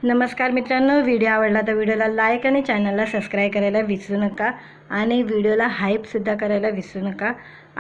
नमस्कार मित्रांनो, व्हिडिओ आवडला तर व्हिडिओला लाईक आणि चॅनलला सबस्क्राईब करायला विसरू नका आणि व्हिडिओला हाईपसुद्धा करायला विसरू नका।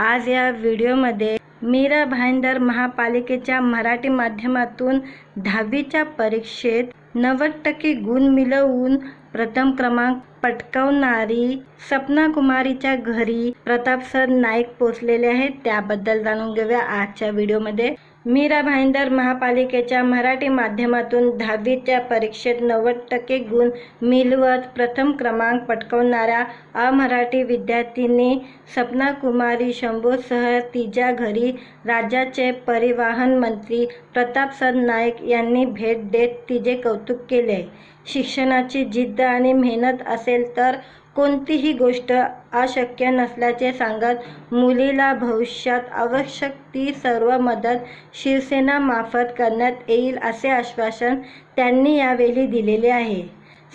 आज या व्हिडिओमध्ये मीरा भाईंदर महापालिकेच्या मराठी माध्यमातून 10वीच्या परीक्षेत 90% गुण मिळवून प्रथम क्रमांक पटकावणारी सपना कुमारीच्या घरी प्रताप सर नाईक पोहोचलेले आहेत, त्याबद्दल जाणून घेऊया आजच्या व्हिडिओमध्ये। मीरा भाईंदर महापालिकेच्या मराठी माध्यमातून 10वीच्या परीक्षेत 90% गुण मिळवत प्रथम क्रमांक पटकावणाऱ्या अमराठी विद्यार्थिनी सपना कुमारी शंभूसह तिच्या घरी राज्याचे परिवहन मंत्री प्रताप सर नाईक यांनी भेट देत तिचे कौतुक केले। शिक्षणाची जिद्द आणि मेहनत असेल तर कोणतीही गोष्ट अशक्य नसल्याचे सांगत मुलीला भविष्यात आवश्यक ती सर्व मदत शिवसेनेमार्फत करण्यात येईल असे आश्वासन त्यांनी यावेळी दिलेले आहे।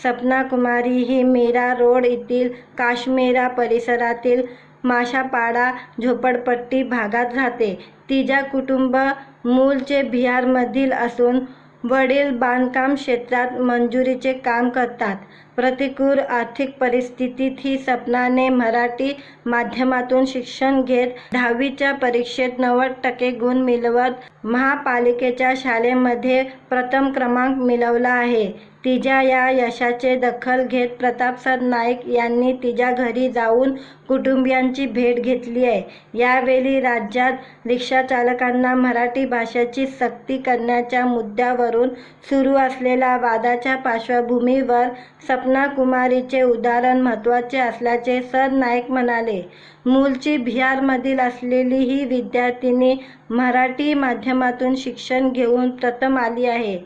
सपना कुमारी ही मीरा रोड येथील काश्मीरा परिसरातील माशापाडा झोपडपट्टी भागात राहते। तिचे कुटुंब मूळचे बिहारमधील असून वडील बांधकाम क्षेत्रात मजुरीचे काम करतात। प्रतिकूल आर्थिक परिस्थितीतही सपनाने मराठी माध्यमातून शिक्षण घेत 10वीच्या परीक्षेत 90% गुण मिळवत महापालिकेच्या शाळेमध्ये प्रथम क्रमांक मिळवला आहे। तिच्या या यशाची दखल घेत प्रताप सर नाईक यांनी तिच्या घरी जाऊन कुटुंबियांची भेट घेतली आहे। यावेळी राज्यात रिक्षाचालकांना मराठी भाषेची सक्ती करण्याच्या मुद्द्यावरून सुरू असलेल्या वादाच्या पार्श्वभूमीवर सपना कुमारीचे उदाहरण महत्त्वाचे असल्याचे सर नाईक म्हणाले। मूळची बिहारमधील असलेली ही विद्यार्थिनी मराठी माध्यमातून शिक्षण घेऊन प्रथम आली आहे।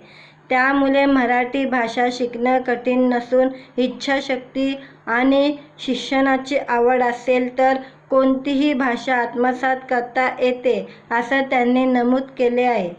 त्यामुळे मराठी भाषा शिकणं कठीण नसून इच्छाशक्ती आणि शिक्षणाची आवड असेल तर कोणतीही भाषा आत्मसात करता येते असं त्यांनी नमूद केले आहे।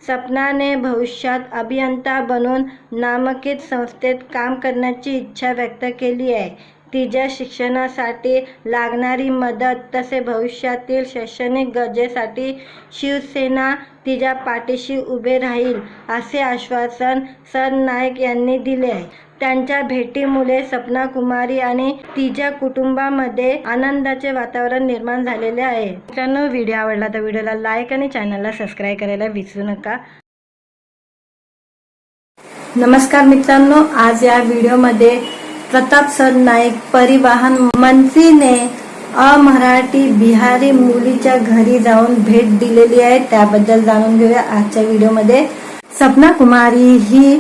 सपनाने भविष्यात अभियंता बनून नामांकित संस्थेत काम करण्याची इच्छा व्यक्त केली आहे। तिच्या शिक्षणासाठी लागणारी मदत तसेच भविष्यातील शैक्षणिक गरजेसाठी शिवसेना तिच्या पाठीशी उभे राहील असे आश्वासन सर नाईक यांनी दिले आहे। त्यांच्या भेटीमुळे सपना कुमारी आणि तिच्या कुटुंबामध्ये आनंदाचे वातावरण निर्माण झालेले आहे। मित्रांनो, व्हिडिओ आवडला तर व्हिडिओला लाईक आणि चॅनलला सबस्क्राईब करायला विसरू नका। नमस्कार मित्रांनो, आज या व्हिडिओमध्ये प्रताप सर नाईक परिवहन मंत्रीने अमराठी बिहारी मुलीच्या घरी जाऊन भेट दिलेली आहे, त्याबद्दल जाणून घेऊया आजच्या व्हिडिओमध्ये। सपना कुमारी ही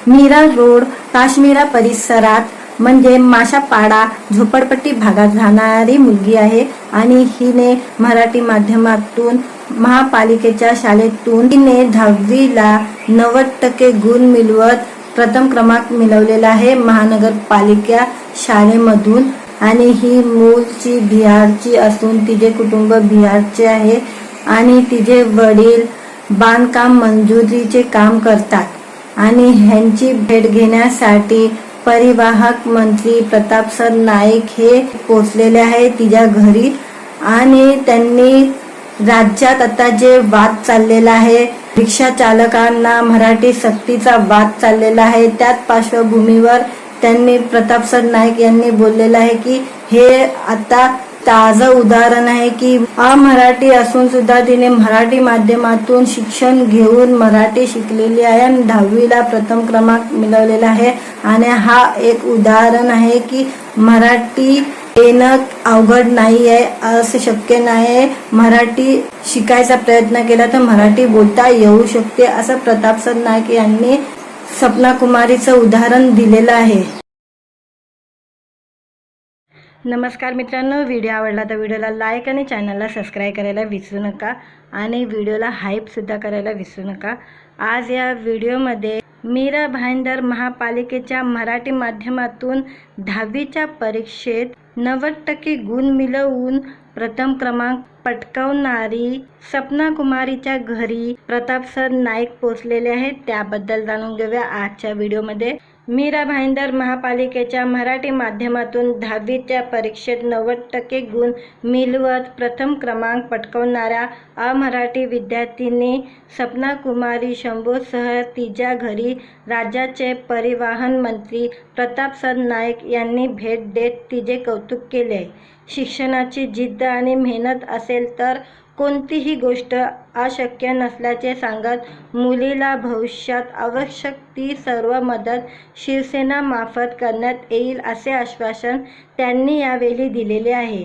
मीरा रोड काश्मीरा परिसरात म्हणजे माशापाडा झोपडपट्टी भागात राहणारी मुलगी आहे आणि हिने मराठी माध्यमातून महापालिकेच्या शाळेतून तिने 10वीला 90% गुण मिळवत प्रथम क्रमांक मिळवलेला आहे महानगरपालिका शाळेमधून। आणि ही मूळची बिहारची असून तिचे कुटुंब बिहारचे आहे आणि तिचे वडील बांधकाम मजुरीचे काम करतात आणि ह्यांची भेट घेण्यासाठी परिवहन मंत्री प्रताप सर नाईक हे पोहोचलेले आहे तिच्या घरी। आणि त्यांनी राज्यात आता जे वाद चाललेला आहे, रिक्षा चालकांना मराठी सक्तीचा वाद चाललेला आहे, त्याच पार्श्वभूमीवर त्यांनी प्रताप सर नाईक यांनी बोललेलं आहे की हे आता ताजं उदाहरण आहे की अमराठी असून सुद्धा तिने मराठी माध्यमातून शिक्षण घेऊन मराठी शिकलेली आहे आणि 10वीला प्रथम क्रमांक मिळवलेला आहे। आणि हा एक उदाहरण आहे की मराठी येणं अवघड नाही आहे, असं शक्य नाही। मराठी शिकायचा प्रयत्न केला तर मराठी बोलता येऊ शकते असं प्रताप सर नाईक यांनी सपना कुमारीचं उदाहरण दिलेलं आहे। नमस्कार मित्रांनो, व्हिडिओ आवडला तर व्हिडिओला लाईक आणि चॅनलला सबस्क्राईब करायला विसरू नका आणि व्हिडिओला हाईपसुद्धा करायला विसरू नका। आज या व्हिडिओमध्ये मीरा भाईंदर महापालिकेच्या मराठी माध्यमातून 10वीच्या परीक्षेत 90% गुण मिळवून प्रथम क्रमांक पटकावणारी सपना कुमारीच्या घरी प्रताप सर नाईक पोहोचलेले आहेत, त्याबद्दल जाणून घेऊया आजच्या व्हिडिओमध्ये। मीरा भाईंदर महापालिकेच्या मराठी माध्यमातून 10वीच्या परीक्षेत 90% गुण मिळवत प्रथम क्रमांक पटकावणाऱ्या अमराठी विद्यार्थिनी सपना कुमारी शंभूसह तिच्या घरी राज्याचे परिवहन मंत्री प्रतापसर नाईक यांनी भेट देत तिचे कौतुक केले. शिक्षणाची जिद्द आणि मेहनत असेल तर कोणतीही गोष्ट अशक्य नसल्याचे सांगत मुलीला भविष्यात आवश्यक ती सर्व मदत शिवसेनेमार्फत करण्यात येईल असे आश्वासन त्यांनी यावेळी दिलेले आहे.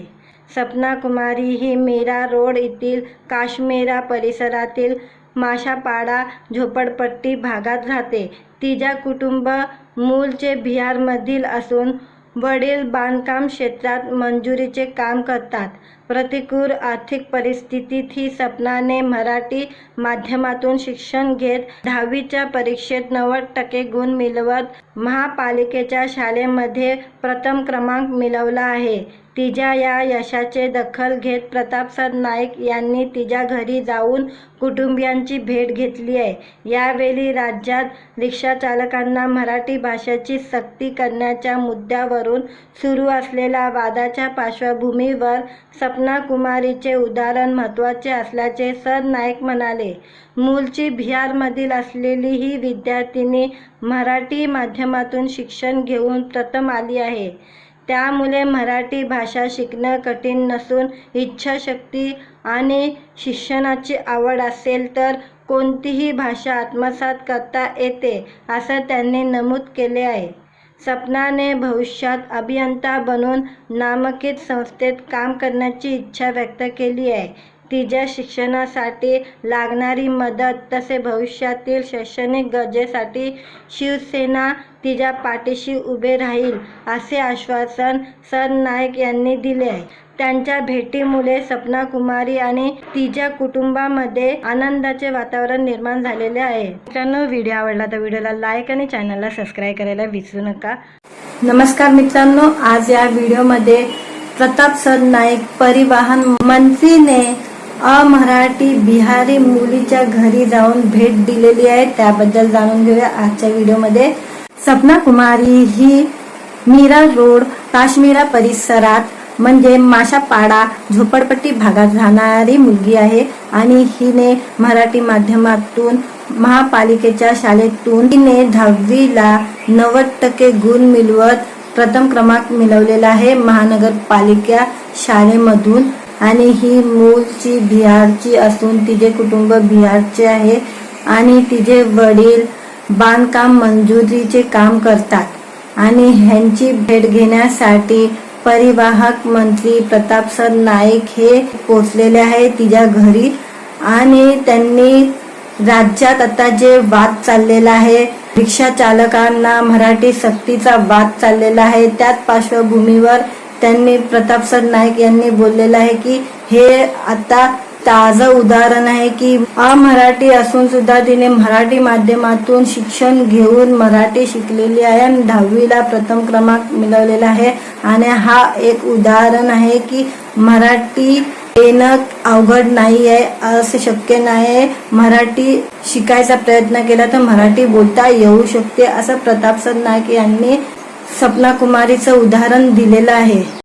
सपना कुमारी ही मीरा रोड येथील काश्मीरा परिसरातील माशापाडा झोपडपट्टी भागात राहते. तिचे कुटुंब मूळचे बिहारमधील असून वडील बांधकाम क्षेत्रात मंजुरीचे काम करतात. प्रतिकूल आर्थिक परिस्थितीत ही सपनाने मराठी माध्यमातून शिक्षण घेत 10वीच्या परीक्षेत 90% गुण मिळवत महापालिकेच्या शाळेमध्ये प्रथम क्रमांक मिळवला आहे. तिच्या या यशाची दखल घेत प्रतापसर नाईक यांनी तिच्या घरी जाऊन कुटुंबियांची भेट घेतली आहे. यावेळी राज्यात रिक्षाचालकांना मराठी भाषेची सक्ती करण्याच्या मुद्द्यावरून सुरू असलेल्या वादाच्या पार्श्वभूमीवर सपना कुमारीचे उदाहरण महत्त्वाचे असल्याचे सर नाईक म्हणाले. मूळची बिहारमधील असलेली ही विद्यार्थिनी मराठी माध्यमातून शिक्षण घेऊन प्रथम आली आहे. त्यामुळे मराठी भाषा शिकणं कठीण नसून इच्छाशक्ती आणि शिक्षणाची आवड असेल तर कोणतीही भाषा आत्मसात करता येते असं त्यांनी नमूद केले आहे. सपनाने भविष्यात अभियंता बनून नामांकित संस्थेत काम करण्याची इच्छा व्यक्त केली आहे. तिच्या शिक्षणासाठी लागणारी मदत तसे भविष्यातील शैक्षणिक गरजेसाठी शिवसेना तिच्या पाठीशी उभे राहील असे आश्वासन सर नाईक यांनी दिले आहे. त्यांच्या भेटीमुळे सपना कुमारी आणि तिच्या कुटुंबामध्ये आनंदाचे वातावरण निर्माण झालेले आहे. मित्रांनो, व्हिडिओ आवडला तर व्हिडिओला लाईक आणि चॅनलला सबस्क्राईब करायला विसरू नका. नमस्कार मित्रांनो, आज या व्हिडिओमध्ये प्रतापसर नाईक परिवहन मंत्रीने अमराठी बिहारी मुलीच्या घरी जाऊन भेट दिलेली आहे. त्याबद्दल जाणून घेऊया आजच्या व्हिडिओमध्ये. सपना कुमारी ही मीरा रोड काश्मीरा परिसरात म्हणजे माशापाडा झोपडपट्टी भागात राहणारी मुलगी आहे आणि हिने मराठी माध्यमातून महापालिकेच्या शाळेतून तिने 10वीला 90% गुण मिळवत प्रथम क्रमांक मिळवलेला आहे महानगरपालिका शाळेमधून. आणि ही मूळची बिहारची असून तिचे कुटुंब बिहारचे आहे आणि तिचे वडील बांधकाम मंजुरीचे काम करतात आणि ह्यांची भेट घेण्यासाठी परिवहन मंत्री प्रतापसर नाईक हे पोहोचलेले आहे तिच्या घरी. आणि त्यांनी राज्यात आता जे वाद चाललेला आहे, रिक्षा चालकांना मराठी सक्तीचा वाद चाललेला आहे, त्याच पार्श्वभूमीवर त्यांनी प्रतापसर नाईक यांनी बोललेलं आहे की हे आता ताजं उदाहरण आहे की अमराठी असून सुद्धा तिने मराठी माध्यमातून शिक्षण घेऊन मराठी शिकलेली आहे आणि 10वीला प्रथम क्रमांक मिळवलेला आहे. आणि हा एक उदाहरण आहे की मराठी येणं अवघड नाही आहे, असं शक्य नाही. मराठी शिकायचा प्रयत्न केला तर मराठी बोलता येऊ शकते असं प्रतापसर नाईक यांनी सपना कुमारीचं उदाहरण दिलेलं आहे.